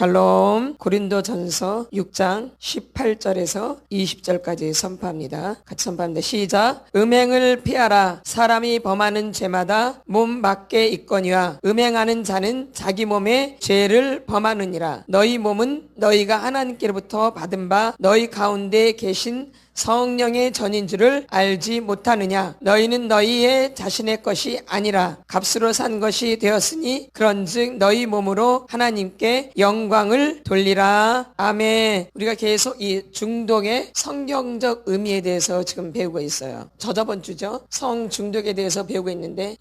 샬롬. 고린도전서 6장 18절에서 20절까지 선포합니다. 같이 선포합니다. 시작. 음행을 피하라. 사람이 범하는 죄마다 몸 밖에 있거니와 음행하는 자는 자기 몸에 죄를 범하느니라. 너희 몸은 너희가 하나님께로부터 받은 바 너희 가운데 계신 성령의 전인 줄을 알지 못하느냐. 너희는 너희의 자신의 것이 아니라 값으로 산 것이 되었으니 그런즉 너희 몸으로 하나님께 영광을 돌리라. 아멘. 우리가 계속 이 중독의 성경적 의미에 대해서 지금 배우고 있어요. 저저번 주죠. 성 중독에 대해서 배우고 있는데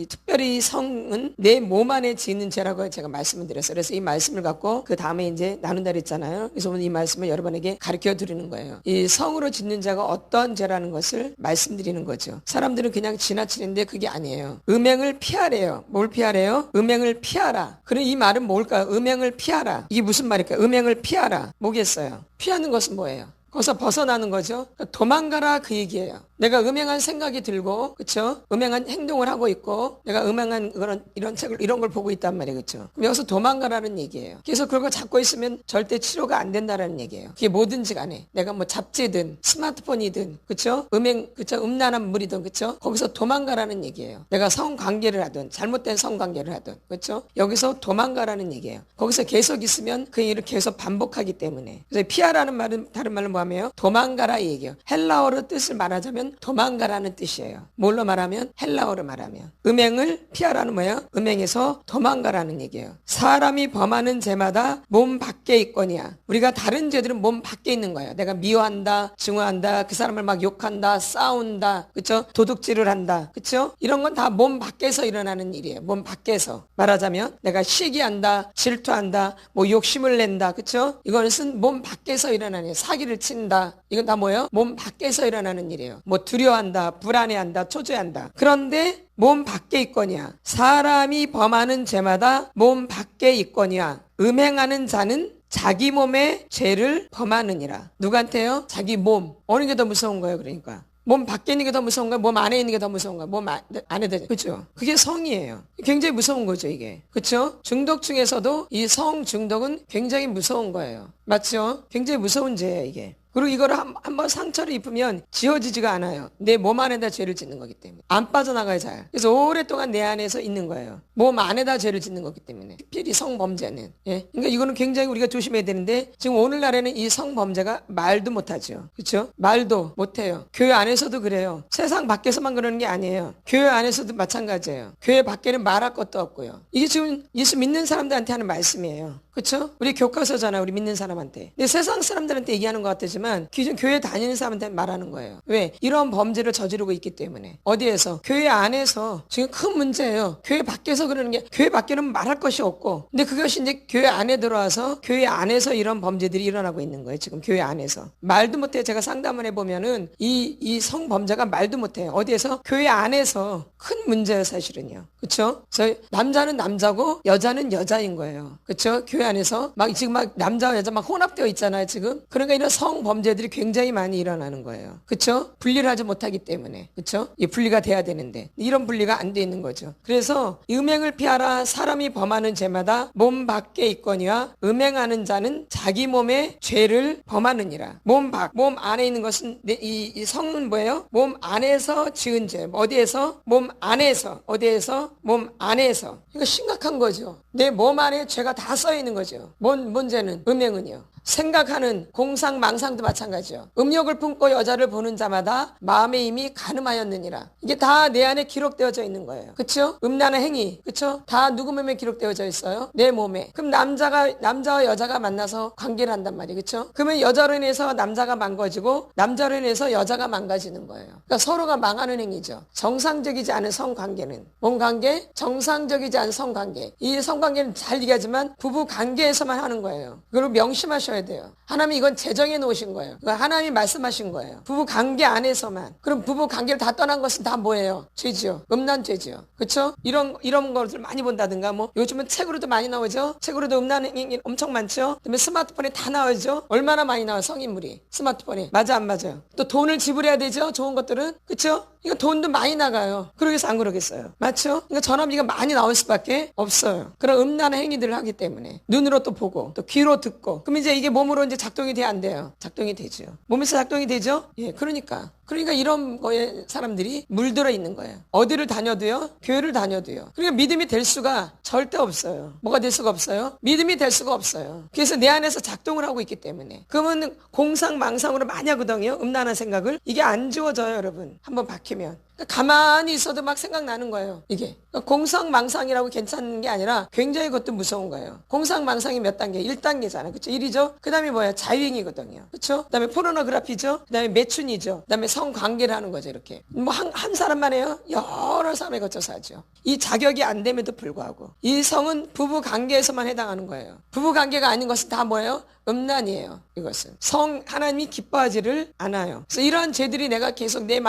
특별히 성은 내 몸 안에 지는 죄라고 제가 말씀을 드렸어요. 그래서 이 말씀을 갖고 그 다음에 이제 나눈다 그랬잖아요. 그래서 오늘 이 말씀을 여러분에게 가르쳐 드리는 거예요. 이 성으로 짓는 자가 어떤 죄라는 것을 말씀드리는 거죠. 사람들은 그냥 지나치는데 그게 아니에요. 음행을 피하래요. 뭘 피하래요? 음행을 피하라. 그럼 이 말은 뭘까요? 음행을 피하라. 이게 무슨 말일까요? 음행을 피하라. 뭐겠어요? 피하는 것은 뭐예요? 거기서 벗어나는 거죠. 도망가라 그 얘기예요. 내가 음행한 생각이 들고, 그쵸? 음행한 행동을 하고 있고, 내가 음행한 이런 책을, 이런 걸 보고 있단 말이에요. 그쵸? 그럼 여기서 도망가라는 얘기예요. 그래서 그걸 잡고 있으면 절대 치료가 안 된다라는 얘기예요. 그게 뭐든지 간에. 내가 뭐 잡지든, 스마트폰이든, 그쵸? 그쵸? 음란한 물이든, 그쵸? 거기서 도망가라는 얘기예요. 내가 성관계를 하든, 잘못된 성관계를 하든, 그쵸? 여기서 도망가라는 얘기예요. 거기서 계속 있으면 그 일을 계속 반복하기 때문에. 그래서 피하라는 말은, 다른 말로 뭐하면 도망가라 이 얘기예요. 헬라어로 뜻을 말하자면 도망가라는 뜻이에요. 뭘로 말하면? 헬라어로 말하면. 음행을 피하라는 뭐예요? 음행에서 도망가라는 얘기예요. 사람이 범하는 죄마다 몸 밖에 있거니와. 우리가 다른 죄들은 몸 밖에 있는 거예요. 내가 미워한다, 증오한다, 그 사람을 막 욕한다, 싸운다, 그쵸? 도둑질을 한다, 그쵸? 이런 건 다 몸 밖에서 일어나는 일이에요. 몸 밖에서. 말하자면 내가 시기한다, 질투한다, 뭐 욕심을 낸다, 그쵸? 이것은 몸 밖에서 일어나는 일이에요. 사기를 친다. 이건 다 뭐예요? 몸 밖에서 일어나는 일이에요. 뭐 두려워한다, 불안해한다, 초조해한다. 그런데 몸 밖에 있거니와. 사람이 범하는 죄마다 몸 밖에 있거니와. 음행하는 자는 자기 몸의 죄를 범하느니라. 누구한테요? 자기 몸. 어느 게 더 무서운 거예요, 그러니까. 몸 밖에 있는 게 더 무서운 거야? 몸 안에 있는 게 더 무서운 거야? 몸 안에 더, 그렇죠? 그게 성이에요. 굉장히 무서운 거죠, 이게. 그렇죠? 중독 중에서도 이 성 중독은 굉장히 무서운 거예요. 맞죠? 굉장히 무서운 죄예요, 이게. 그리고 이거를 한번 상처를 입으면 지워지지가 않아요. 내 몸 안에다 죄를 짓는 거기 때문에. 안 빠져나가요, 잘. 그래서 오랫동안 내 안에서 있는 거예요. 몸 안에다 죄를 짓는 거기 때문에. 특별히 성범죄는. 예. 그러니까 이거는 굉장히 우리가 조심해야 되는데 지금 오늘날에는 이 성범죄가 말도 못하죠. 그렇죠? 말도 못해요. 교회 안에서도 그래요. 세상 밖에서만 그러는 게 아니에요. 교회 안에서도 마찬가지예요. 교회 밖에는 말할 것도 없고요. 이게 지금 예수 믿는 사람들한테 하는 말씀이에요. 그렇죠? 우리 교과서잖아, 우리 믿는 사람한테. 근데 세상 사람들한테 얘기하는 것 같지만 기존 교회 다니는 사람한테 말하는 거예요. 왜? 이런 범죄를 저지르고 있기 때문에. 어디에서? 교회 안에서 지금 큰 문제예요. 교회 밖에서 그러는 게, 교회 밖에는 말할 것이 없고, 근데 그것이 이제 교회 안에 들어와서 교회 안에서 이런 범죄들이 일어나고 있는 거예요. 지금 교회 안에서 말도 못해요. 제가 상담을 해보면은 이 성범죄가 말도 못해요. 어디에서? 교회 안에서 큰 문제예요, 사실은요. 그렇죠? 그래서 남자는 남자고 여자는 여자인 거예요. 그렇죠? 교회 안에서 지금 남자와 여자 혼합되어 있잖아요, 지금. 그러니까 이런 성범죄들이 굉장히 많이 일어나는 거예요. 그렇죠? 분리를 하지 못하기 때문에. 그렇죠? 이 분리가 돼야 되는데 이런 분리가 안 돼 있는 거죠. 그래서 음행을 피하라. 사람이 범하는 죄마다 몸 밖에 있거니와 음행하는 자는 자기 몸의 죄를 범하느니라. 몸 안에 있는 것은 이 성은 뭐예요? 몸 안에서 지은 죄. 어디에서? 몸 안에서. 어디에서? 몸 안에서. 이거 심각한 거죠. 내 몸 안에 죄가 다 써 있는 거죠. 뭔 죄는? 음행은요. 생각하는 공상망상도 마찬가지죠. 음욕을 품고 여자를 보는 자마다 마음의 힘이 간음하였느니라. 이게 다 내 안에 기록되어져 있는 거예요. 그쵸? 음란한 행위, 그쵸? 다 누구 몸에 기록되어져 있어요? 내 몸에. 그럼 남자와 여자가 만나서 관계를 한단 말이에요. 그쵸? 그러면 여자로 인해서 남자가 망가지고 남자로 인해서 여자가 망가지는 거예요. 그러니까 서로가 망하는 행위죠. 정상적이지 않은 성관계는. 뭔 관계? 정상적이지 않은 성관계. 이 성관계는 잘 얘기하지만 부부 관계에서만 하는 거예요. 그걸 명심하셔야 피하셔야 돼요. 하나님이 이건 제정해 놓으신 거예요. 하나님이 말씀하신 거예요. 부부 관계 안에서만. 그럼 부부 관계를 다 떠난 것은 다 뭐예요? 죄지요. 음란 죄지요. 그렇죠? 이런 것을 많이 본다든가 뭐 요즘은 책으로도 많이 나오죠. 책으로도 음란 행위 엄청 많죠. 그다음에 스마트폰에 다 나오죠. 얼마나 많이 나와요, 성인물이. 스마트폰에. 맞아 안 맞아요? 또 돈을 지불해야 되죠. 좋은 것들은. 그렇죠? 이거 돈도 많이 나가요. 그러겠어 안 그러겠어요? 맞죠? 그러니까 전화비가 많이 나올 수밖에 없어요. 그런 음란한 행위들을 하기 때문에 눈으로 또 보고 또 귀로 듣고 그럼 이제 이게 몸으로 이제 작동이 돼야 안 돼요? 작동이 되죠. 몸에서 작동이 되죠? 예, 그러니까 이런 거에 사람들이 물들어 있는 거예요. 어디를 다녀도요, 교회를 다녀도요. 그러니까 믿음이 될 수가 절대 없어요. 뭐가 될 수가 없어요? 믿음이 될 수가 없어요. 그래서 내 안에서 작동을 하고 있기 때문에. 그러면 공상망상으로 많이 하거든요. 음란한 생각을. 이게 안 지워져요, 여러분. 한번 박히면. 가만히 있어도 막 생각나는 거예요. 이게 공상망상이라고 괜찮은 게 아니라 굉장히 그것도 무서운 거예요. 공상망상이 몇 단계? 1단계잖아요. 그렇죠? 1이죠. 그 다음에 뭐예요? 자유행위거든요. 그렇죠? 그 다음에 포르노그래피죠. 그 다음에 매춘이죠. 그 다음에 성관계를 하는 거죠. 이렇게 뭐 한 사람만 해요? 여러 사람에 거쳐서 하죠. 이 자격이 안 됨에도 불구하고 이 성은 부부 관계에서만 해당하는 거예요. 부부 관계가 아닌 것은 다 뭐예요? 음란이에요. 이것은 하나님이 기뻐하지를 않아요. 그래서 이러한 죄들이 내가 계속 내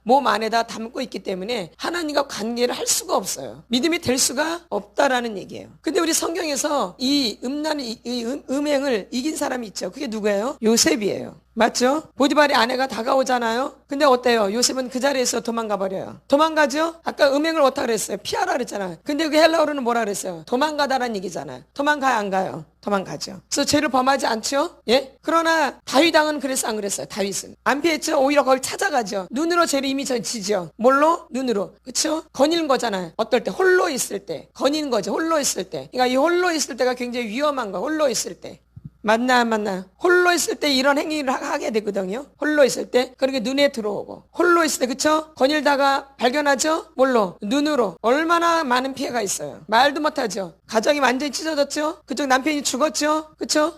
몸 안에다 담고 있기 때문에 하나님과 관계를 할 수가 없어요. 믿음이 될 수가 없다라는 얘기예요. 근데 우리 성경에서 이 음행을 이긴 사람이 있죠. 그게 누구예요? 요셉이에요. 맞죠? 보디발의 아내가 다가오잖아요. 근데 어때요? 요셉은 그 자리에서 도망가 버려요. 도망가죠? 아까 음행을 어떻게 그랬어요? 피하라 그랬잖아요. 근데 그 헬라어로는 뭐라 그랬어요? 도망가다라는 얘기잖아요. 도망가요 안 가요? 도망가죠. 그래서 죄를 범하지 않죠? 예? 그러나 다윗 왕은 그랬어 안 그랬어요? 다윗은 안 피했죠? 오히려 거기 찾아가죠. 눈으로 죄를 이미 지죠. 뭘로? 눈으로. 그렇죠? 거니는 거잖아요. 어떨 때? 홀로 있을 때. 거니는 거죠. 홀로 있을 때. 그러니까 이 홀로 있을 때가 굉장히 위험한 거예요. 홀로 있을 때. 맞나 안 맞나요? 홀로 있을 때 이런 행위를 하게 되거든요. 홀로 있을 때. 그렇게 눈에 들어오고. 홀로 있을 때 그쵸? 거닐다가 발견하죠? 뭘로? 눈으로. 얼마나 많은 피해가 있어요. 말도 못하죠. 가정이 완전히 찢어졌죠? 그쪽 남편이 죽었죠? 그쵸?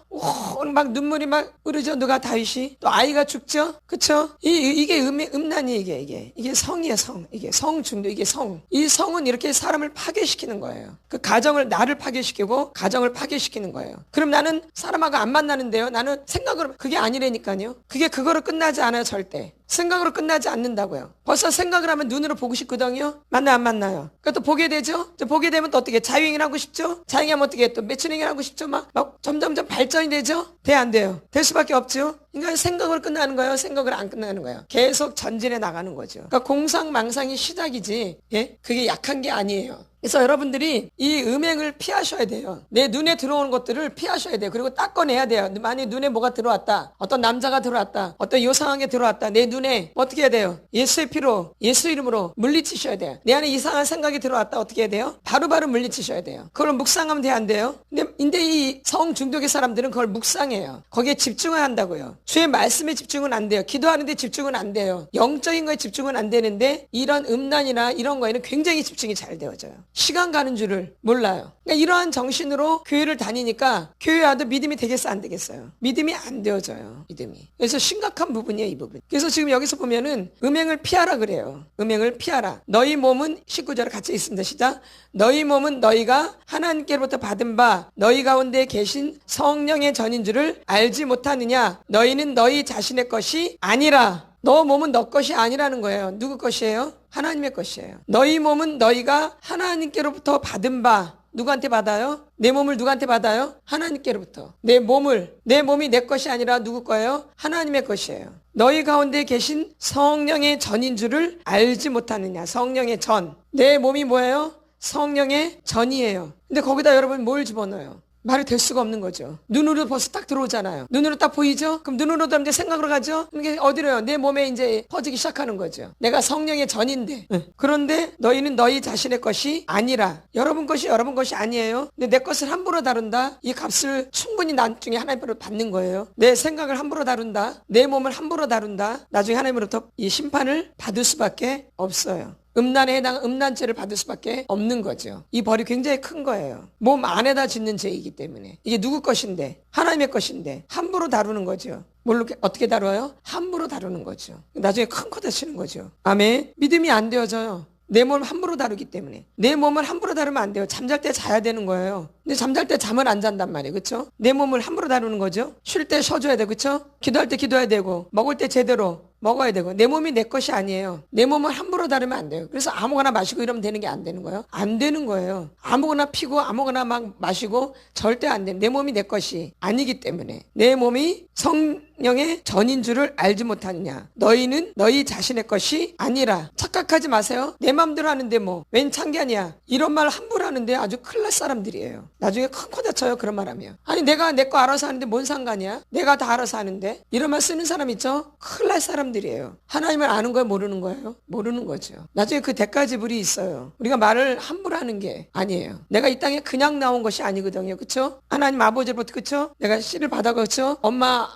막 눈물이 막 흐르죠? 누가? 다윗이? 또 아이가 죽죠? 그쵸? 이게 음란이 이게 성이에요, 성. 이게 성중독, 이게 성. 이 성은 이렇게 사람을 파괴시키는 거예요. 그 가정을, 나를 파괴시키고 가정을 파괴시키는 거예요. 그럼 나는 사람하고 안 만나는데요. 나는 생각으로, 그게 아니라니까요. 그거로 끝나지 않아요, 절대. 생각으로 끝나지 않는다고요. 벌써 생각을 하면 눈으로 보고 싶거든요. 맞나 안 맞나요? 그러니까 또 보게 되죠. 또 보게 되면 또 어떻게 자유행위를 하고 싶죠. 자유행위하면 어떻게 또 매춘행위를 하고 싶죠. 막 점점점 발전이 되죠. 돼 안 돼요? 될 수밖에 없죠. 그러니까 생각으로 끝나는 거예요. 생각으로 안 끝나는 거예요. 계속 전진해 나가는 거죠. 그러니까 공상망상이 시작이지. 예? 그게 약한 게 아니에요. 그래서 여러분들이 이 음행을 피하셔야 돼요. 내 눈에 들어오는 것들을 피하셔야 돼요. 그리고 닦아내야 돼요. 만약 눈에 뭐가 들어왔다. 어떤 남자가 들어왔다. 어떤 요상하게 들어왔다. 내 눈에 어떻게 해야 돼요? 예수의 피로, 예수 이름으로 물리치셔야 돼요. 내 안에 이상한 생각이 들어왔다. 어떻게 해야 돼요? 바로바로 물리치셔야 돼요. 그걸 묵상하면 돼요? 안 돼요? 근데 이 성 중독의 사람들은 그걸 묵상해요. 거기에 집중을 한다고요. 주의 말씀에 집중은 안 돼요. 기도하는데 집중은 안 돼요. 영적인 거에 집중은 안 되는데 이런 음란이나 이런 거에는 굉장히 집중이 잘 되어져요. 시간 가는 줄을 몰라요. 그러니까 이러한 정신으로 교회를 다니니까 교회 와도 믿음이 되겠어 안 되겠어요? 믿음이 안 되어져요. 믿음이. 그래서 심각한 부분이에요. 이 부분. 그래서 지금 여기서 보면은 음행을 피하라 그래요. 음행을 피하라. 너희 몸은 19절에 같이 있습니다. 시작. 너희 몸은 너희가 하나님께로부터 받은 바 너희 가운데 계신 성령의 전인 줄을 알지 못하느냐. 너희는 너희 자신의 것이 아니라. 너 몸은 너 것이 아니라는 거예요. 누구 것이에요? 하나님의 것이에요. 너희 몸은 너희가 하나님께로부터 받은 바. 누구한테 받아요? 내 몸을 누구한테 받아요? 하나님께로부터. 내 몸이 내 것이 아니라 누구 거예요? 하나님의 것이에요. 너희 가운데 계신 성령의 전인 줄을 알지 못하느냐. 성령의 전. 내 몸이 뭐예요? 성령의 전이에요. 근데 거기다 여러분 뭘 집어넣어요? 말이 될 수가 없는 거죠. 눈으로 벌써 딱 들어오잖아요. 눈으로 딱 보이죠? 그럼 눈으로도 이제 생각으로 가죠? 이게 어디로요? 내 몸에 이제 퍼지기 시작하는 거죠. 내가 성령의 전인데. 그런데 너희는 너희 자신의 것이 아니라. 여러분 것이 아니에요. 근데 내 것을 함부로 다룬다? 이 값을 충분히 나중에 하나님으로 받는 거예요. 내 생각을 함부로 다룬다? 내 몸을 함부로 다룬다? 나중에 하나님으로부터 이 심판을 받을 수밖에 없어요. 음란에 해당한 음란죄를 받을 수밖에 없는 거죠. 이 벌이 굉장히 큰 거예요. 몸 안에다 짓는 죄이기 때문에. 이게 누구 것인데? 하나님의 것인데 함부로 다루는 거죠. 뭘로 어떻게 다뤄요? 함부로 다루는 거죠. 나중에 큰 코 다치는 거죠. 아멘. 믿음이 안 되어져요. 내 몸을 함부로 다루기 때문에. 내 몸을 함부로 다루면 안 돼요. 잠잘 때 자야 되는 거예요. 근데 잠잘 때 잠을 안 잔단 말이에요. 그렇죠? 내 몸을 함부로 다루는 거죠. 쉴 때 쉬어줘야 되고, 그렇죠? 기도할 때 기도해야 되고, 먹을 때 제대로 먹어야 되고, 내 몸이 내 것이 아니에요. 내 몸을 함부로 다루면 안 돼요. 그래서 아무거나 마시고 이러면 되는 게 안 되는 거예요. 안 되는 거예요. 아무거나 피고 아무거나 막 마시고 절대 안 돼. 내 몸이 내 것이 아니기 때문에. 내 몸이 성령의 전인 줄을 알지 못하느냐. 너희는 너희 자신의 것이 아니라. 착각하지 마세요. 내 맘대로 하는데 뭐 웬 참견이야. 이런 말 함부로 하는데 아주 큰일 날 사람들이에요. 나중에 큰 코 다쳐요. 그런 말 하면. 아니 내가 내 거 알아서 하는데 뭔 상관이야. 내가 다 알아서 하는데. 이런 말 쓰는 사람 있죠? 큰일 날 사람들이에요. 하나님을 아는 거예요? 모르는 거예요? 모르는 거죠. 나중에 그 대가지불이 있어요. 우리가 말을 함부로 하는 게 아니에요. 내가 이 땅에 그냥 나온 것이 아니거든요. 그쵸? 하나님 아버지로부터, 그쵸? 내가 씨를 받아가, 그쵸? 엄마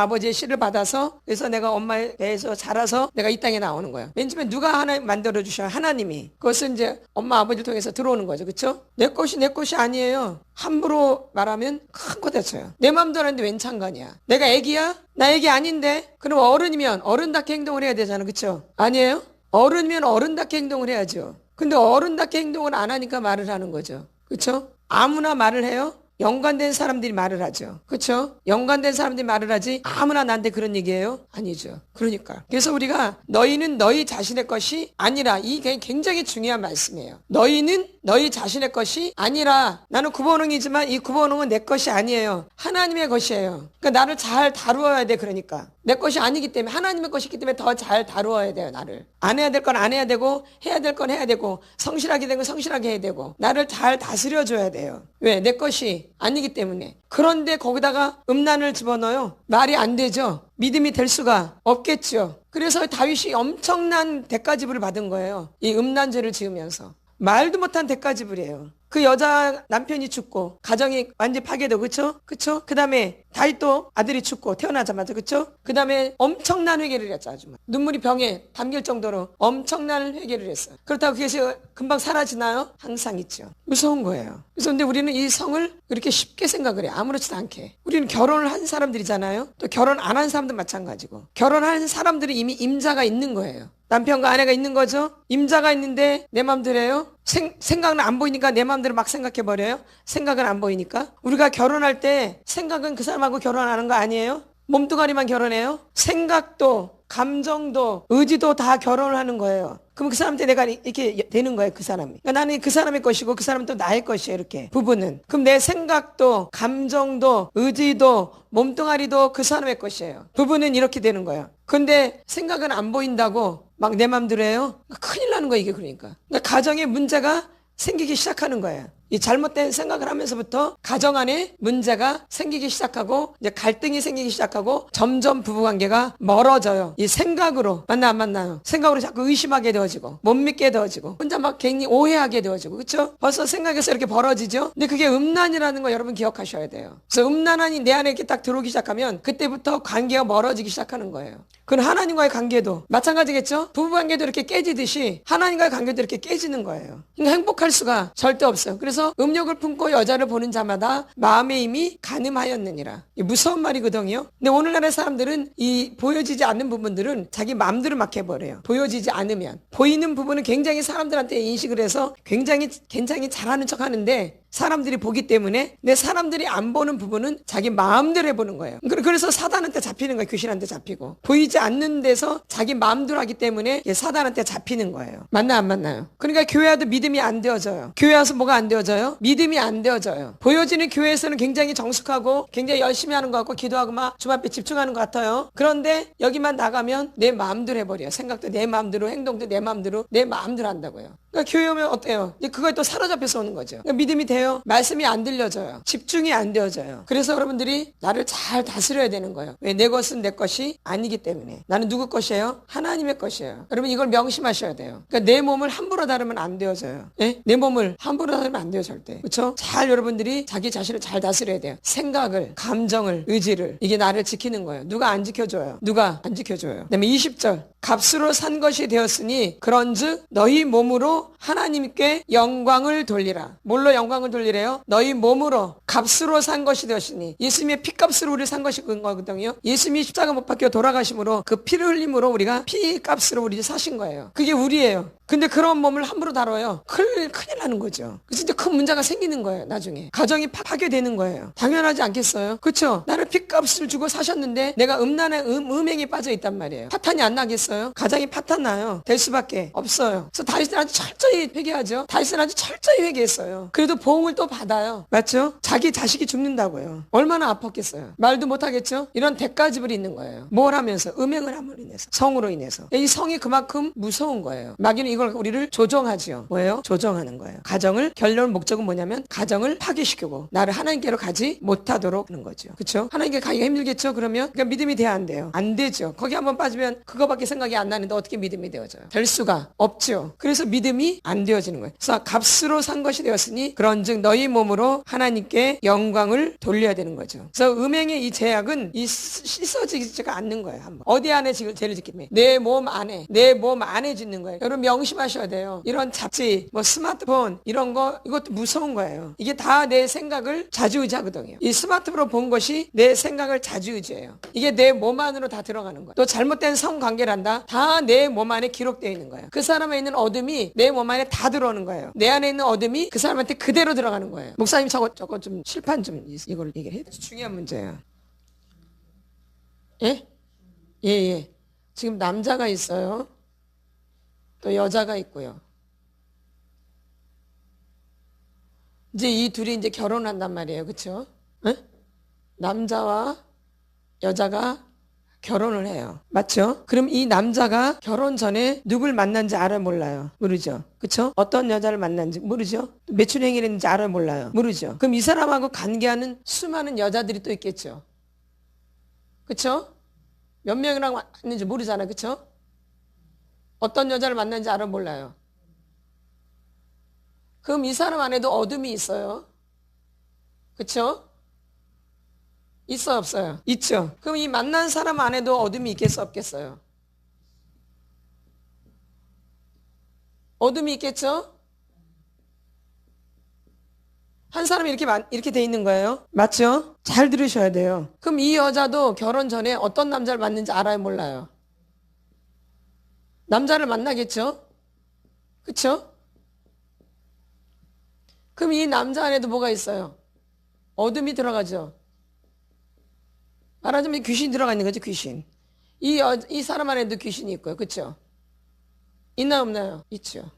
아버지의 씨를 받아서, 그래서 내가 엄마에 대해서 자라서 내가 이 땅에 나오는 거예요. 맨 처음에 누가 하나님 만들어 주셔요? 하나님이. 그것은 이제 엄마 아버지를 통해서 들어오는 거죠. 그렇죠? 내 것이 아니에요. 함부로 말하면 큰 거 다쳐요. 내 마음대로 하는데 웬 상관이야. 내가 애기야? 나 애기 아닌데? 그럼 어른이면 어른답게 행동을 해야 되잖아. 그렇죠? 아니에요? 어른이면 어른답게 행동을 해야죠. 근데 어른답게 행동을 안 하니까 말을 하는 거죠. 그렇죠? 아무나 말을 해요? 연관된 사람들이 말을 하죠. 그렇죠? 연관된 사람들이 말을 하지 아무나 나한테 그런 얘기예요? 아니죠. 그러니까. 그래서 우리가 너희는 너희 자신의 것이 아니라, 이게 굉장히 중요한 말씀이에요. 너희는 너희 자신의 것이 아니라. 나는 구본웅이지만 이 구본웅은 내 것이 아니에요. 하나님의 것이에요. 그러니까 나를 잘 다루어야 돼. 그러니까. 내 것이 아니기 때문에, 하나님의 것이기 때문에 더 잘 다루어야 돼요. 나를. 안 해야 될 건 안 해야 되고, 해야 될 건 해야 되고, 성실하게 되고 성실하게 해야 되고, 나를 잘 다스려줘야 돼요. 왜? 내 것이 아니기 때문에. 그런데 거기다가 음란을 집어넣어요. 말이 안 되죠. 믿음이 될 수가 없겠죠. 그래서 다윗이 엄청난 대가지불을 받은 거예요. 이 음란죄를 지으면서. 말도 못한 대가지불이에요. 그 여자 남편이 죽고 가정이 완전히 파괴되고, 그쵸? 그쵸? 그 다음에 다윗도 아들이 죽고 태어나자마자, 그쵸? 그 다음에 엄청난 회개를 했죠. 아주 눈물이 병에 담길 정도로 엄청난 회개를 했어요. 그렇다고 그것이 금방 사라지나요? 항상 있죠. 무서운 거예요. 그래서 근데 우리는 이 성을 그렇게 쉽게 생각을 해요. 아무렇지도 않게. 우리는 결혼을 한 사람들이잖아요. 또 결혼 안 한 사람도 마찬가지고. 결혼한 사람들은 이미 임자가 있는 거예요. 남편과 아내가 있는 거죠. 임자가 있는데 내 맘대로 해요. 생각은 안 보이니까 내 마음대로 막 생각해버려요. 생각은 안 보이니까. 우리가 결혼할 때 생각은 그 사람하고 결혼하는 거 아니에요? 몸뚱아리만 결혼해요? 생각도, 감정도, 의지도 다 결혼을 하는 거예요. 그럼 그 사람한테 내가 이렇게 되는 거예요. 그 사람이. 그러니까 나는 그 사람의 것이고 그 사람은 또 나의 것이에요. 이렇게 부부는. 그럼 내 생각도, 감정도, 의지도, 몸뚱아리도 그 사람의 것이에요. 부부는 이렇게 되는 거예요. 근데 생각은 안 보인다고 막 내 맘대로 해요? 큰일 나는 거예요. 이게 그러니까. 그러니까 가정에 문제가 생기기 시작하는 거예요. 이 잘못된 생각을 하면서부터 가정 안에 문제가 생기기 시작하고, 이제 갈등이 생기기 시작하고, 점점 부부관계가 멀어져요. 이 생각으로 안 만나요. 생각으로 자꾸 의심하게 되어지고, 못 믿게 되어지고, 혼자 막 괜히 오해하게 되어지고, 그렇죠? 벌써 생각에서 이렇게 벌어지죠. 근데 그게 음란이라는 거 여러분 기억하셔야 돼요. 그래서 음란이 내 안에 이렇게 딱 들어오기 시작하면 그때부터 관계가 멀어지기 시작하는 거예요. 그건 하나님과의 관계도 마찬가지겠죠? 부부관계도 이렇게 깨지듯이 하나님과의 관계도 이렇게 깨지는 거예요. 그러니까 행복할 수가 절대 없어요. 그래서 음욕을 품고 여자를 보는 자마다 마음의 힘이 간음하였느니라. 무서운 말이거든요. 근데 오늘날의 사람들은 이 보여지지 않는 부분들은 자기 마음대로 막 해버려요. 보여지지 않으면. 보이는 부분은 굉장히 사람들한테 인식을 해서 굉장히 잘하는 척 하는데, 사람들이 보기 때문에 내 사람들이 안 보는 부분은 자기 마음대로 해보는 거예요. 그래서 사단한테 잡히는 거예요. 귀신한테 잡히고. 보이지 않는 데서 자기 마음대로 하기 때문에 사단한테 잡히는 거예요. 맞나 안 맞나요? 그러니까 교회 와도 믿음이 안 되어져요. 교회 와서 뭐가 안 되어져요? 믿음이 안 되어져요. 보여지는 교회에서는 굉장히 정숙하고 굉장히 열심히 하는 것 같고 기도하고 막 주님 앞에 집중하는 것 같아요. 그런데 여기만 나가면 내 마음대로 해버려요. 생각도 내 마음대로, 행동도 내 마음대로 한다고요. 그러니까 교회 오면 어때요? 그거에 또 사로잡혀서 오는 거죠. 그러니까 믿음이 돼요? 말씀이 안 들려져요. 집중이 안 되어져요. 그래서 여러분들이 나를 잘 다스려야 되는 거예요. 왜? 내 것은 내 것이 아니기 때문에. 나는 누구 것이에요? 하나님의 것이에요. 여러분 이걸 명심하셔야 돼요. 그러니까 내 몸을 함부로 다루면 안 되어져요. 예? 내 몸을 함부로 다루면 안 돼요. 절대. 그렇죠? 잘 여러분들이 자기 자신을 잘 다스려야 돼요. 생각을, 감정을, 의지를. 이게 나를 지키는 거예요. 누가 안 지켜줘요? 누가 안 지켜줘요? 그다음에 20절. 값으로 산 것이 되었으니 그런즉 너희 몸으로 하나님께 영광을 돌리라. 뭘로 영광을 돌리래요? 너희 몸으로 값으로 산 것이 되었으니 예수님의 피값으로 우리를 산 것이 거거든요. 예수님이 십자가 못 박혀 돌아가심으로 그 피를 흘림으로 우리가 피값으로 우리를 사신 거예요. 그게 우리예요. 근데 그런 몸을 함부로 다뤄요. 큰일 나는 거죠. 진짜 큰 문제가 생기는 거예요. 나중에 가정이 파괴되는 거예요. 당연하지 않겠어요? 그렇죠? 나를 피값을 주고 사셨는데 내가 음란의 음행에 빠져 있단 말이에요. 파탄이 안 나겠어요? 가정이 파탄 나요. 될 수밖에 없어요. 그래서 다윗은 아주 철저히 회개하죠. 다윗은 아주 철저히 회개했어요. 그래도 보응을 또 받아요. 맞죠? 자기 자식이 죽는다고요. 얼마나 아팠겠어요. 말도 못하겠죠? 이런 대가집을 있는 거예요. 뭘 하면서? 음행을 함으로 인해서, 성으로 인해서. 이 성이 그만큼 무서운 거예요. 마귀는 이걸 우리를 조정하지요. 뭐예요? 조정하는 거예요. 가정을, 결론 목적은 뭐냐면 가정을 파괴시키고 나를 하나님께로 가지 못하도록 하는 거죠. 그렇죠? 하나님께 가기가 힘들겠죠? 그러면 그러니까 믿음이 돼야 안 돼요. 안 되죠. 거기 한번 빠지면 그거밖에 생각이 안 나는데 어떻게 믿음이 되어져요? 될 수가 없죠. 그래서 믿음이 안 되어지는 거예요. 그래서 값으로 산 것이 되었으니 그런즉 너희 몸으로 하나님께 영광을 돌려야 되는 거죠. 그래서 음행의 이 제약은 이 씻어지지가 않는 거예요. 한번 어디 안에 지금 죄를 짓겠니? 내 몸 안에 짓는 거예요. 여러분 명심하셔야 돼요. 이런 잡지, 뭐 스마트폰 이런 거 이것도 무서운 거예요. 이게 다 내 생각을 좌지우지하거든요. 이 스마트폰으로 본 것이 내 생각을 좌지우지해요. 이게 내 몸 안으로 다 들어가는 거예요. 또 잘못된 성관계란다. 다 내 몸 안에 기록되어 있는 거예요. 그 사람에 있는 어둠이 내 몸 안에 다 들어오는 거예요. 내 안에 있는 어둠이 그 사람한테 그대로 들어가는 거예요. 목사님 저거 좀 실판 좀 이걸 얘기해. 중요한 문제예요. 예? 예. 지금 남자가 있어요. 또 여자가 있고요. 이제 이 둘이 이제 결혼한단 말이에요. 그렇죠? 남자와 여자가 결혼을 해요. 맞죠? 그럼 이 남자가 결혼 전에 누굴 만난지 알아요? 몰라요? 모르죠? 그쵸? 어떤 여자를 만난지 모르죠? 매출 행위를 했는지 알아요? 몰라요? 모르죠? 그럼 이 사람하고 관계하는 수많은 여자들이 또 있겠죠? 그쵸? 몇 명이랑 왔는지 모르잖아요. 그쵸? 어떤 여자를 만난지 알아요? 몰라요? 그럼 이 사람 안에도 어둠이 있어요. 그쵸? 있어요, 없어요? 있죠. 그럼 이 만난 사람 안에도 어둠이 있겠어, 없겠어요? 어둠이 있겠죠? 한 사람이 이렇게 돼 있는 거예요. 맞죠? 잘 들으셔야 돼요. 그럼 이 여자도 결혼 전에 어떤 남자를 만났는지 알아요, 몰라요? 남자를 만나겠죠? 그쵸? 그럼 이 남자 안에도 뭐가 있어요? 어둠이 들어가죠. 말하자면 귀신이 들어가 있는 거죠, 귀신. 이 사람 안에도 귀신이 있고요. 그쵸? 있나요, 없나요? 있죠.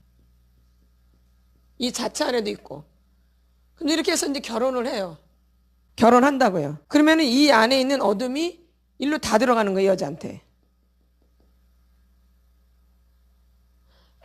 이 자체 안에도 있고. 근데 이렇게 해서 이제 결혼을 해요. 결혼한다고요. 그러면 이 안에 있는 어둠이 일로 다 들어가는 거예요, 여자한테.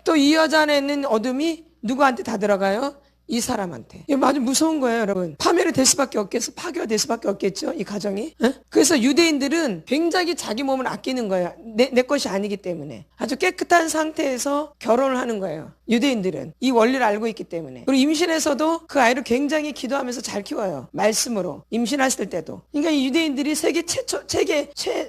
또 이 여자 안에 있는 어둠이 누구한테 다 들어가요? 이 사람한테. 이거 아주 무서운 거예요, 여러분. 파멸이 될 수밖에 없겠어. 파괴가 될 수밖에 없겠죠, 이 가정이. 그래서 유대인들은 굉장히 자기 몸을 아끼는 거예요. 내 것이 아니기 때문에. 아주 깨끗한 상태에서 결혼을 하는 거예요. 유대인들은 이 원리를 알고 있기 때문에. 그리고 임신해서도 그 아이를 굉장히 기도하면서 잘 키워요. 말씀으로. 임신했을 때도. 그러니까 이 유대인들이 세계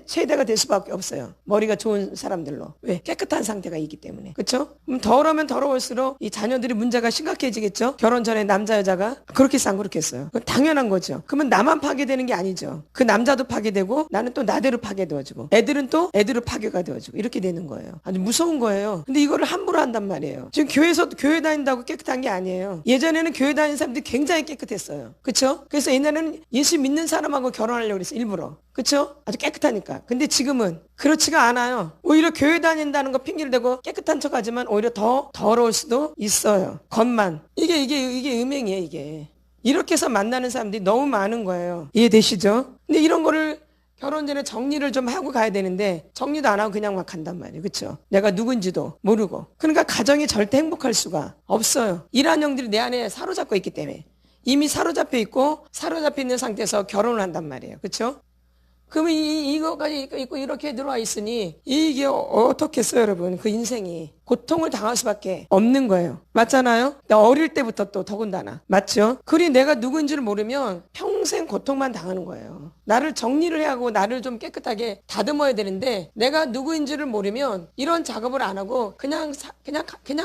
최대가 될 수밖에 없어요. 머리가 좋은 사람들로. 왜? 깨끗한 상태가 있기 때문에. 그렇죠? 그럼 더러우면 더러울수록 이 자녀들이 문제가 심각해지겠죠? 결혼 전에 남자 여자가 그렇게 했어 안 그렇게 했어요? 당연한 거죠. 그러면 나만 파괴되는 게 아니죠. 그 남자도 파괴되고 나는 또 나대로 파괴되어지고 애들은 또 애대로 파괴가 되어지고 이렇게 되는 거예요. 아주 무서운 거예요. 근데 이거를 함부로 한단 말이에요. 지금 교회 다닌다고 깨끗한 게 아니에요. 예전에는 교회 다니는 사람들이 굉장히 깨끗했어요. 그렇죠? 그래서 옛날에는 예수 믿는 사람하고 결혼하려고 그랬어요. 일부러. 그렇죠? 아주 깨끗하니까. 근데 지금은 그렇지가 않아요. 오히려 교회 다닌다는 거 핑계를 대고 깨끗한 척하지만 오히려 더 더러울 수도 있어요. 겉만. 이게 음행이에요, 이게. 이렇게 해서 만나는 사람들이 너무 많은 거예요. 이해되시죠? 근데 이런 거를 결혼 전에 정리를 좀 하고 가야 되는데 정리도 안 하고 그냥 막 간단 말이에요. 그렇죠? 내가 누군지도 모르고. 그러니까 가정이 절대 행복할 수가 없어요. 이러한 영들이 내 안에 사로잡고 있기 때문에. 이미 사로잡혀 있고 사로잡혀 있는 상태에서 결혼을 한단 말이에요. 그렇죠? 그러면 이거까지 있고 이렇게 들어와 있으니 이게 어떻겠어요, 여러분? 그 인생이 고통을 당할 수밖에 없는 거예요. 맞잖아요? 어릴 때부터 또 더군다나. 맞죠? 그리 내가 누구인지를 모르면 평생 고통만 당하는 거예요. 나를 정리를 해야 하고 나를 좀 깨끗하게 다듬어야 되는데 내가 누구인지를 모르면 이런 작업을 안 하고 그냥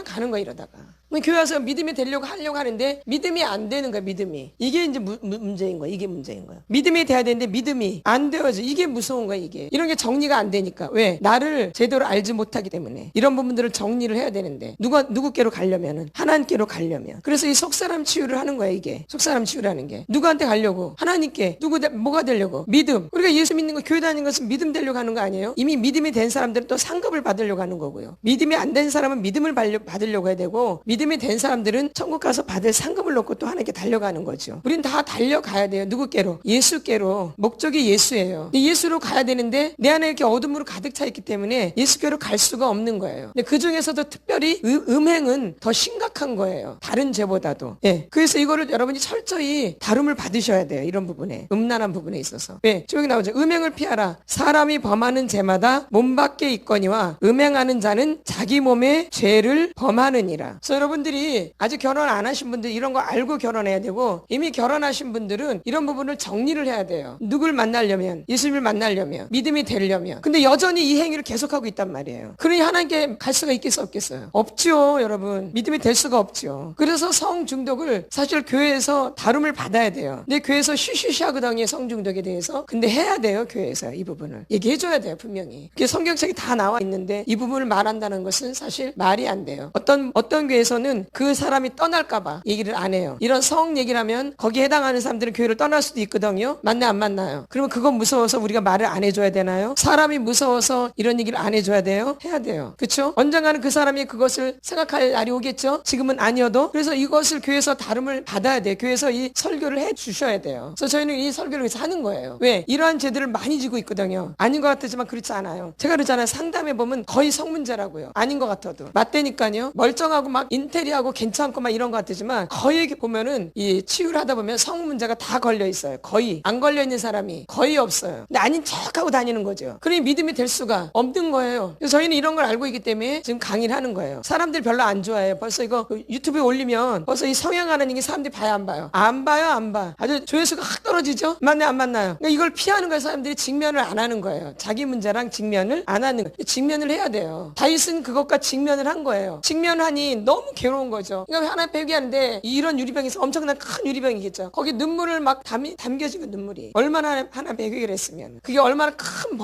가는 거야 이러다가. 교회 와서 믿음이 되려고 하려고 하는데 믿음이 안 되는 거야. 믿음이. 이게 이제 문제인 거야. 이게 문제인 거야. 믿음이 돼야 되는데 믿음이 안 되어져. 이게 무서운 거야. 이게. 이런 게 정리가 안 되니까. 왜? 나를 제대로 알지 못하기 때문에. 이런 부분들을 정리를 해야 되는데 누구께로 가려면은 하나님께로 가려면. 그래서 이 속사람 치유를 하는 거야. 이게. 속사람 치유라는 게. 누구한테 가려고? 하나님께. 뭐가 되려고? 믿음. 우리가 예수 믿는 거 교회 다니는 것은 믿음 되려고 하는 거 아니에요? 이미 믿음이 된 사람들은 또 상급을 받으려고 하는 거고요. 믿음이 안 된 사람은 믿음을 받으려고 해야 되고 믿음이 된 사람들은 천국 가서 받을 상급을 놓고 또 하나님께 달려가는 거죠. 우린 다 달려가야 돼요. 누구께로? 예수께로. 목적이 예수예요. 예수로 가야 되는데 내 안에 이렇게 어둠으로 가득 차 있기 때문에 예수께로 갈 수가 없는 거예요. 근데 그 중에서도 특별히 음행은 더 심각한 거예요. 다른 죄보다도. 예. 그래서 이거를 여러분이 철저히 다룸을 받으셔야 돼요. 이런 부분에. 음란한 부분에 있어서. 예. 여기 나오죠. 음행을 피하라. 사람이 범하는 죄마다 몸 밖에 있거니와 음행하는 자는 자기 몸의 죄를 범하느니라. 그래서 여러분들이 아직 결혼 안 하신 분들 이런 거 알고 결혼해야 되고 이미 결혼하신 분들은 이런 부분을 정리를 해야 돼요. 누굴 만나려면 예수님을 만나려면 믿음이 되려면 근데 여전히 이 행위를 계속하고 있단 말이에요. 그러니 하나님께 갈 수가 있겠어 없겠어요? 없죠. 여러분 믿음이 될 수가 없죠. 그래서 성 중독을 사실 교회에서 다룸을 받아야 돼요. 근데 교회에서 쉬쉬쉬 하거든요. 성 중독에 대해서. 근데 해야 돼요. 교회에서 이 부분을 얘기해줘야 돼요. 분명히. 그게 성경책이 다 나와 있는데 이 부분을 말한다는 것은 사실 말이 안 돼요. 어떤 교회에서는 그 사람이 떠날까봐 얘기를 안 해요. 이런 성 얘기를 하면 거기에 해당하는 사람들은 교회를 떠날 수도 있거든요. 맞나 안 맞나요? 그러면 그건 무서워서 우리가 말을 안 해줘야 되나요? 사람이 무서워서 이런 얘기를 안 해줘야 돼요? 해야 돼요. 그렇죠? 언젠가는 그 사람이 그것을 생각할 날이 오겠죠? 지금은 아니어도. 그래서 이것을 교회에서 다룸을 받아야 돼요. 교회에서 이 설교를 해주셔야 돼요. 그래서 저희는 이 설교를 위해서 하는 거예요. 왜? 이러한 죄들을 많이 지고 있거든요. 아닌 것 같지만 그렇지 않아요. 제가 그러잖아요. 상담해보면 거의 성문제라고요. 아닌 것 같아도. 맞다니까요. 멀쩡하고 막 인테리어하고 괜찮고 막 이런 것 같지만 거의 보면은 이 치유를 하다 보면 성 문제가 다 걸려 있어요. 거의 안 걸려 있는 사람이 거의 없어요. 근데 아닌 척하고 다니는 거죠. 그러니 믿음이 될 수가 없는 거예요. 그래서 저희는 이런 걸 알고 있기 때문에 지금 강의를 하는 거예요. 사람들이 별로 안 좋아해요. 벌써 이거 유튜브에 올리면 벌써 이 성향하는 얘기 사람들이 봐야 안 봐요. 안 봐요, 안 봐. 아주 조회수가 확 떨어지죠. 맞나요, 안 맞나요? 그러니까 이걸 피하는 거예요. 사람들이 직면을 안 하는 거예요. 자기 문제랑 직면을 안 하는 거예요. 직면을 해야 돼요. 다윗은 그것과 직면을 한 거예요. 직면하니 너무 괴로운 거죠. 그러니까 하나 배기하는데 이런 유리병이 있어. 엄청난 큰 유리병이겠죠. 거기 눈물을 막 담겨지고 눈물이 얼마나 하나 배기를 했으면 그게 얼마나 큰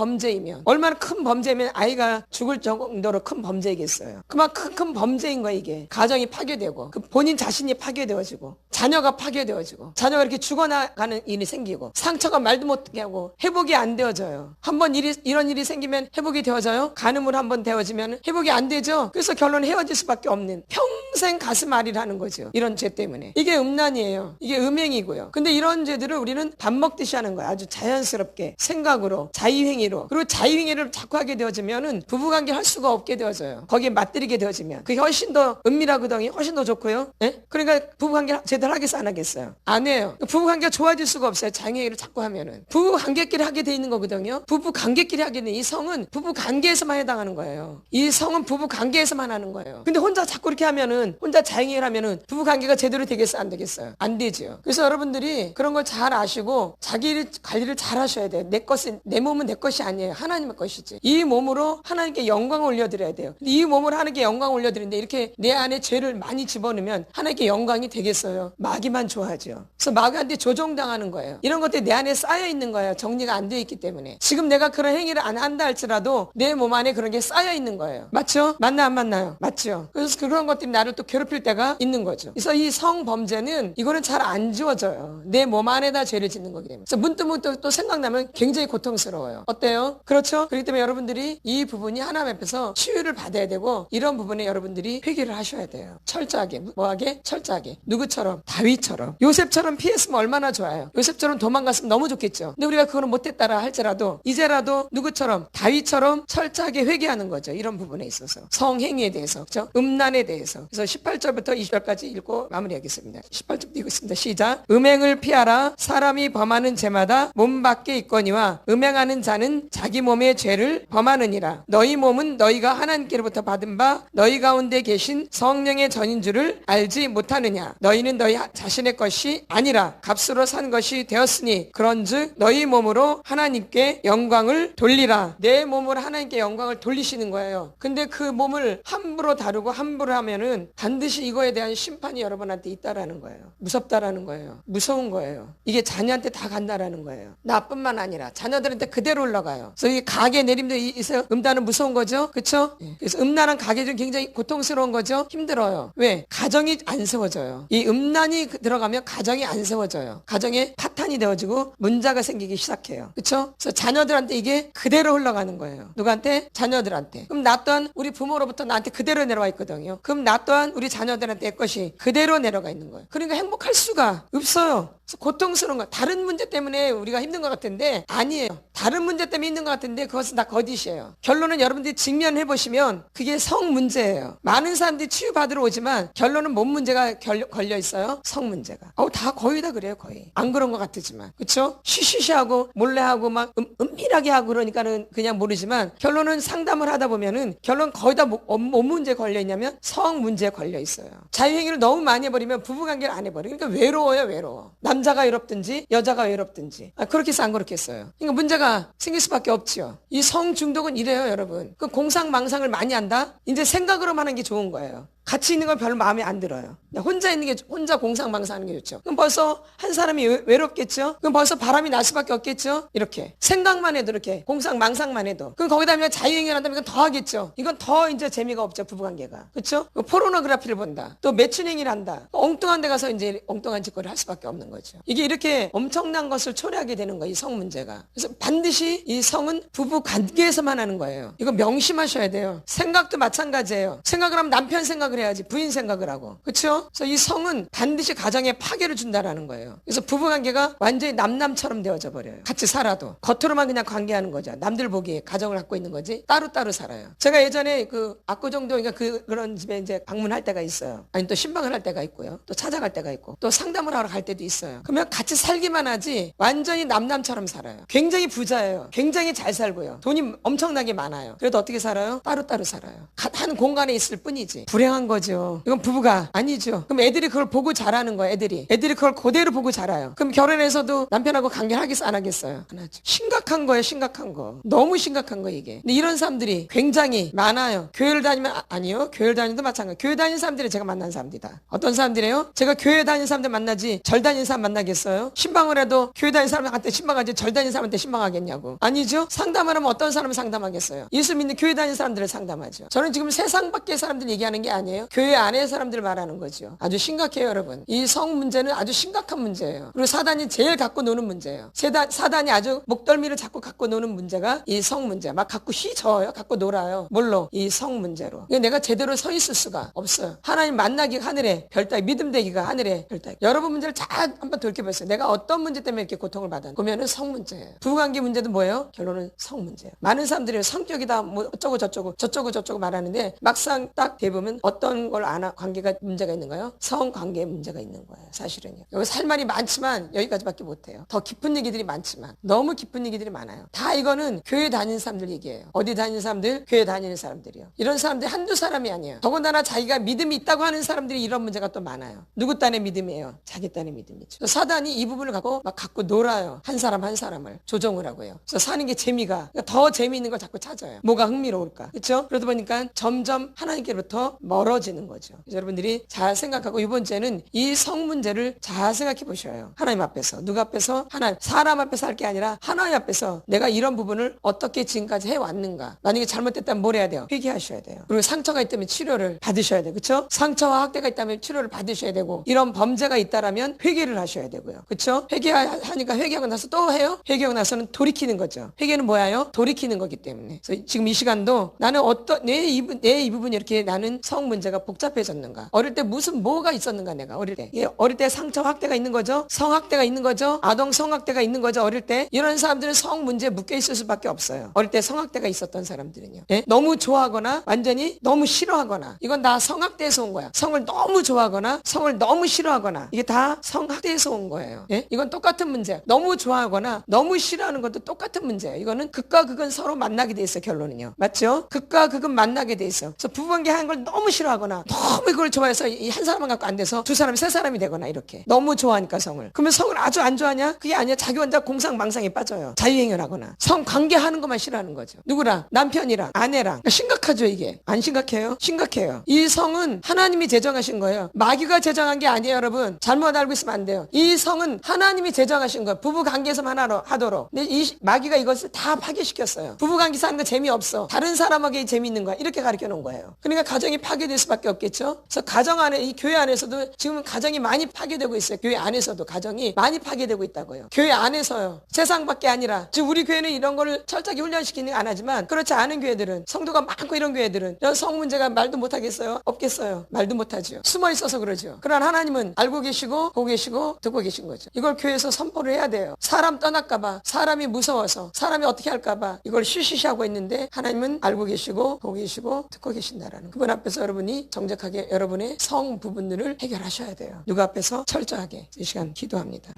범죄이면 아이가 죽을 정도로 큰 범죄이겠어요. 그만큼 큰 범죄인 거야 이게. 가정이 파괴되고 그 본인 자신이 파괴되어지고 자녀가 파괴되어지고 자녀가 이렇게 죽어나가는 일이 생기고 상처가 말도 못하게 하고 회복이 안 되어져요. 한번 이런 일이 생기면 회복이 되어져요? 간음으로 한번 되어지면 회복이 안 되죠. 그래서 결론 헤어질 수밖에 없는 평생 가슴 앓이를 하는 거죠. 이런 죄 때문에. 이게 음란이에요. 이게 음행이고요. 근데 이런 죄들을 우리는 밥 먹듯이 하는 거야. 아주 자연스럽게 생각으로 자의행위로. 그리고 자의행위를 자꾸 하게 되어지면은 부부관계 할 수가 없게 되어져요. 거기에 맞들이게 되어지면 그게 훨씬 더 은밀하거든요. 훨씬 더 좋고요. 네? 그러니까 부부관계 제대로 하겠어 안 하겠어요? 안 해요. 부부관계가 좋아질 수가 없어요. 자의행위를 자꾸 하면은. 부부관계끼리 하게 돼 있는 거거든요. 부부관계끼리 하게 돼. 이 성은 부부관계에서만 해당하는 거예요. 이 성은 부부관계에서만 하는 거예요. 근데 혼자 자꾸 이렇게 하면은 혼자 자행을 하면은 부부관계가 제대로 되겠어요? 안 되겠어요? 안 되죠. 그래서 여러분들이 그런 걸 잘 아시고 자기 관리를 잘 하셔야 돼요. 내 몸은 내 것이 아니에요. 하나님의 것이지. 이 몸으로 하나님께 영광을 올려드려야 돼요. 근데 이 몸으로 하나님께 영광을 올려드리는데 이렇게 내 안에 죄를 많이 집어넣으면 하나님께 영광이 되겠어요? 마귀만 좋아하죠. 그래서 마귀한테 조종당하는 거예요. 이런 것들이 내 안에 쌓여 있는 거예요. 정리가 안 되어 있기 때문에. 지금 내가 그런 행위를 안 한다 할지라도 내 몸 안에 그런 게 쌓여 있는 거예요. 맞죠? 맞나 안 맞나요? 맞죠? 그래서 그런 것들이 나를 또 괴롭힐 때가 있는 거죠. 그래서 이 성범죄는 이거는 잘 안 지워져요. 내 몸 안에다 죄를 짓는 거기 때문에. 그래서 문득문득 또 생각나면 굉장히 고통스러워요. 어때요? 그렇죠? 그렇기 때문에 여러분들이 이 부분이 하나님 앞에서 치유를 받아야 되고 이런 부분에 여러분들이 회개를 하셔야 돼요. 철저하게. 뭐하게? 철저하게. 누구처럼? 다윗처럼. 요셉처럼 피했으면 얼마나 좋아요. 요셉처럼 도망갔으면 너무 좋겠죠. 근데 우리가 그거는 못했다라 할지라도 이제라도 누구처럼? 다윗처럼 철저하게 회개하는 거죠. 이런 부분에 있어서. 성행위에 대해서. 그렇죠? 음란에 대해서. 그래서 18절부터 20절까지 읽고 마무리하겠습니다. 18절부터 읽겠습니다. 시작. 음행을 피하라. 사람이 범하는 죄마다 몸 밖에 있거니와 음행하는 자는 자기 몸의 죄를 범하느니라. 너희 몸은 너희가 하나님께로부터 받은 바 너희 가운데 계신 성령의 전인 줄을 알지 못하느냐. 너희는 너희 자신의 것이 아니라 값으로 몸으로 산 것이 되었으니 그런즉 너희 몸으로 하나님께 영광을 돌리라. 내 몸으로 하나님께 영광을 돌리시는 거예요. 근데 그 몸을 함부로 다루고 함부로 하면은 반드시 이거에 대한 심판이 여러분한테 있다라는 거예요. 무섭다라는 거예요. 무서운 거예요. 이게 자녀한테 다 간다라는 거예요. 나뿐만 아니라 자녀들한테 그대로 올라가요. 그래서 이 가계 내림도 있어요. 음란은 무서운 거죠. 그렇죠? 그래서 음란한 가계는 굉장히 고통스러운 거죠. 힘들어요. 왜? 가정이 안 세워져요. 이 음란이 들어가면 가정이 안 세워져요. 가정에 파탄이 되어지고 문제가 생기기 시작해요. 그렇죠? 그래서 자녀들한테 이게 그대로 흘러가는 거예요. 누구한테? 자녀들한테. 그럼 나 또한 우리 부모로부터 나한테 그대로 내려와 있거든요. 그럼 나 또한 우리 자녀들한테 것이 그대로 내려가 있는 거예요. 그러니까 행복할 수가 없어요. 고통스러운 거. 다른 문제 때문에 우리가 힘든 것 같은데 아니에요. 다른 문제 때문에 힘든 것 같은데 그것은 다 거짓이에요. 결론은 여러분들이 직면해 보시면 그게 성 문제예요. 많은 사람들이 치유받으러 오지만 결론은 뭔 문제가 걸려 있어요? 성 문제가. 다 거의 다 그래요. 거의. 안 그런 것 같지만. 그렇죠? 쉬쉬쉬하고 몰래 하고 막 은밀하게 하고 그러니까는 그냥 모르지만 결론은 상담을 하다 보면은 결론 거의 다 뭔 문제에 걸려 있냐면 성 문제에 걸려 있어요. 자유행위를 너무 많이 해버리면 부부관계를 안 해버려요. 그러니까 외로워요. 외로워. 남자가 외롭든지 여자가 외롭든지 그렇게 해서 안 그렇겠어요. 그러니까 문제가 생길 수밖에 없지요. 이 성 중독은 이래요. 여러분. 그 공상망상을 많이 한다? 이제 생각으로만 하는 게 좋은 거예요. 같이 있는 건 별로 마음에 안 들어요. 혼자 있는 게, 혼자 공상망상하는 게 좋죠. 그럼 벌써 한 사람이 외롭겠죠? 그럼 벌써 바람이 날 수밖에 없겠죠? 이렇게. 생각만 해도 이렇게. 공상망상만 해도. 그럼 거기다 하면 자유행위를 한다면 이건 더 하겠죠? 이건 더 이제 재미가 없죠. 부부관계가. 그렇죠? 포르노그래피를 본다. 또 매춘행위를 한다. 엉뚱한 데 가서 이제 엉뚱한 짓거리를 할 수밖에 없는 거죠. 이게 이렇게 엄청난 것을 초래하게 되는 거예요. 이 성 문제가. 그래서 반드시 이 성은 부부관계에서만 하는 거예요. 이거 명심하셔야 돼요. 생각도 마찬가지예요. 생각을 하면 남편 생각을 해야지 부인 생각을 하고. 그렇죠? 그래서 이 성은 반드시 가정에 파괴를 준다라는 거예요. 그래서 부부관계가 완전히 남남처럼 되어져 버려요. 같이 살아도 겉으로만 그냥 관계하는 거죠. 남들 보기에 가정을 갖고 있는 거지 따로따로 살아요. 제가 예전에 그 압구정동인가 그런 집에 이제 방문할 때가 있어요. 아니 또 신방을 할 때가 있고요. 또 찾아갈 때가 있고 또 상담을 하러 갈 때도 있어요. 그러면 같이 살기만 하지 완전히 남남처럼 살아요. 굉장히 부자예요. 굉장히 잘 살고요. 돈이 엄청나게 많아요. 그래도 어떻게 살아요? 따로따로 살아요. 한 공간에 있을 뿐이지. 불행한 거죠. 이건 부부가 아니죠. 그럼 애들이 그걸 보고 자라는 거예요. 애들이 그걸 그대로 보고 자라요. 그럼 결혼해서도 남편하고 관계를 하겠어 안 하겠어요? 안 하죠. 심각한 거예요. 심각한 거. 너무 심각한 거 이게. 근데 이런 사람들이 굉장히 많아요. 교회를 다니면 아니요. 교회를 다니도 마찬가지. 교회 다니는 사람들이 제가 만난 사람들이다. 어떤 사람들이에요? 제가 교회 다니는 사람들 만나지 절 다니는 사람 만나겠어요? 신방을 해도 교회 다니는 사람한테 신방하지 절 다니는 사람한테 신방하겠냐고. 아니죠. 상담을 하면 어떤 사람을 상담하겠어요? 예수 믿는 교회 다니는 사람들을 상담하죠. 저는 지금 세상 밖의 사람들 얘기하는 게 아니에요. 교회 안의 사람들 말하는 거죠. 아주 심각해요, 여러분. 이 성 문제는 아주 심각한 문제예요. 그리고 사단이 제일 갖고 노는 문제예요. 사단이 아주 목덜미를 자꾸 갖고 노는 문제가 이 성 문제. 막 갖고 휘저어요. 갖고 놀아요. 뭘로? 이 성 문제로. 내가 제대로 서 있을 수가 없어요. 하나님 만나기가 하늘에 별따기, 믿음 되기가 하늘에 별따기. 여러분 문제를 잘 한번 돌이켜보세요. 내가 어떤 문제 때문에 이렇게 고통을 받았는지. 보면은 성 문제예요. 부부관계 문제도 뭐예요? 결론은 성 문제예요. 많은 사람들이 성격이다, 뭐 어쩌고 저쩌고 말하는데 막상 딱 대보면 어떤 걸 관계가 문제가 있는가요? 성관계에 문제가 있는 거예요. 사실은요. 여기서 할 말이 많지만 여기까지밖에 못해요. 더 깊은 얘기들이 많지만 너무 깊은 얘기들이 많아요. 다 이거는 교회 다니는 사람들 얘기예요. 어디 다니는 사람들? 교회 다니는 사람들이요. 이런 사람들 한두 사람이 아니에요. 더군다나 자기가 믿음이 있다고 하는 사람들이 이런 문제가 또 많아요. 누구 딴의 믿음이에요? 자기 딴의 믿음이죠. 사단이 이 부분을 갖고 막 갖고 놀아요. 한 사람을 조정을 하고요. 그래서 사는 게 재미가 그러니까 더 재미있는 걸 자꾸 찾아요. 뭐가 흥미로울까? 그렇죠? 그러다 보니까 점점 하나님께로부터 멀어지는 거죠. 여러분들이 잘 생각하고 이번 주에는 이 성 문제를 잘 생각해 보셔요. 하나님 앞에서. 누구 앞에서? 하나님. 사람 앞에서 할 게 아니라 하나님 앞에서 내가 이런 부분을 어떻게 지금까지 해왔는가. 만약에 잘못됐다면 뭘 해야 돼요? 회개하셔야 돼요. 그리고 상처가 있다면 치료를 받으셔야 돼요. 그렇죠? 상처와 학대가 있다면 치료를 받으셔야 되고 이런 범죄가 있다라면 회개를 하셔야 되고요. 그렇죠? 회개하니까 회개하고 나서 또 해요? 회개하고 나서는 돌이키는 거죠. 회개는 뭐야요? 돌이키는 거기 때문에. 그래서 지금 이 시간도 나는 내 이 부분이 이렇게 나는 성 문제가 복잡해졌는가? 어릴 때 뭐가 있었는가 내가 어릴 때. 어릴 때 상처 학대가 있는 거죠. 성학대가 있는 거죠. 아동 성학대가 있는 거죠. 어릴 때. 이런 사람들은 성 문제에 묶여 있을 수밖에 없어요. 어릴 때 성학대가 있었던 사람들은요. 예? 너무 좋아하거나 완전히 너무 싫어하거나 이건 다 성학대에서 온 거야. 성을 너무 좋아하거나 성을 너무 싫어하거나 이게 다 성학대에서 온 거예요. 예? 이건 똑같은 문제야. 너무 좋아하거나 너무 싫어하는 것도 똑같은 문제예요. 이거는 극과 극은 서로 만나게 돼 있어요. 결론은요. 맞죠? 극과 극은 만나게 돼 있어. 그래서 부부관계 하는 걸 너무 싫어 싫어하거나 너무 이걸 좋아해서 이 한 사람만 갖고 안 돼서 두 사람, 세 사람이 되거나 이렇게 너무 좋아하니까 성을. 그러면 성을 아주 안 좋아하냐? 그게 아니야. 자기 혼자 공상망상에 빠져요. 자유행연하거나 성 관계하는 것만 싫어하는 거죠. 누구랑? 남편이랑, 아내랑. 그러니까 심각하죠 이게. 안 심각해요? 심각해요. 이 성은 하나님이 제정하신 거예요. 마귀가 제정한 게 아니에요 여러분. 잘못 알고 있으면 안 돼요. 이 성은 하나님이 제정하신 거예요. 부부관계에서만 하도록. 근데 이 마귀가 이것을 다 파괴시켰어요. 부부관계에서 하는 거 재미없어. 다른 사람에게 재미있는 거야. 이렇게 가르쳐 놓은 거예요. 그러니까 가정이 파괴될 수밖에 없겠죠. 그래서 가정 안에, 이 교회 안에서도 지금 가정이 많이 파괴되고 있어요. 교회 안에서도 가정이 많이 파괴되고 있다고요. 교회 안에서요. 세상밖에 아니라. 즉 우리 교회는 이런 거를 철저하게 훈련시키는 거 안 하지만 그렇지 않은 교회들은, 성도가 많고 이런 교회들은 이런 성 문제가 말도 못하겠어요? 없겠어요. 말도 못하죠. 숨어 있어서 그러죠. 그러나 하나님은 알고 계시고 보고 계시고 듣고 계신 거죠. 이걸 교회에서 선포를 해야 돼요. 사람 떠날까봐, 사람이 무서워서, 사람이 어떻게 할까봐 이걸 쉬쉬하고 있는데 하나님은 알고 계시고 보고 계시고 듣고 계신다라는, 그분 앞에서 여러분이 정직하게 여러분의 성 부분들을 해결하셔야 돼요. 누구 앞에서? 철저하게. 이 시간 기도합니다.